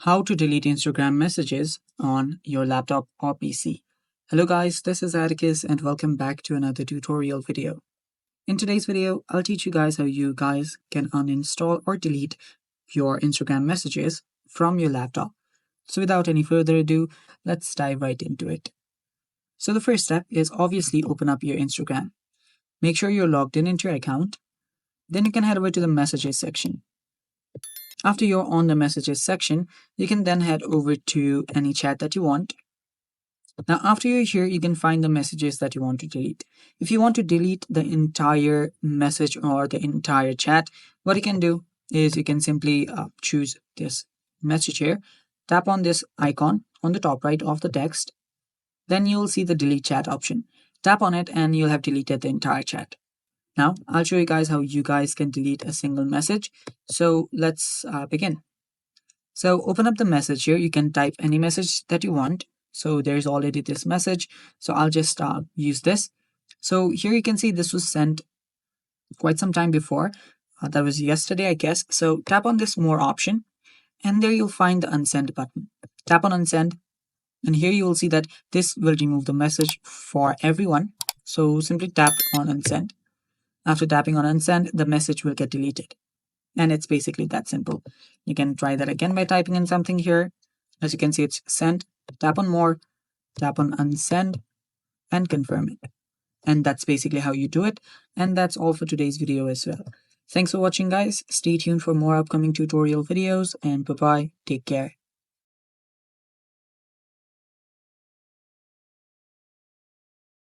How to delete Instagram messages on your laptop or PC. Hello guys, this is Atticus and welcome back to another tutorial video. In today's video, I'll teach you guys how you guys can uninstall or delete your Instagram messages from your laptop. So without any further ado, let's dive right into it. So the first step is obviously open up your Instagram. Make sure you're logged in into your account. Then you can head over to the messages section. After you're on the messages section, you can then head over to any chat that you want. Now, after you're here, you can find the messages that you want to delete. If you want to delete the entire message or the entire chat, what you can do is you can simply choose this message here, tap on this icon on the top right of the text, then you'll see the delete chat option. Tap on it and you'll have deleted the entire chat. Now, I'll show you guys how you guys can delete a single message. So let's begin. So open up the message here. You can type any message that you want. So there's already this message. So I'll just use this. So here you can see this was sent quite some time before. That was yesterday, I guess. So tap on this more option and there you'll find the unsend button. Tap on unsend and here you will see that this will remove the message for everyone. So simply tap on unsend. After tapping on unsend, the message will get deleted. And it's basically that simple. You can try that again by typing in something here. As you can see, it's sent. Tap on more, tap on unsend, and confirm it. And that's basically how you do it. And that's all for today's video as well. Thanks for watching, guys. Stay tuned for more upcoming tutorial videos. And bye-bye. Take care.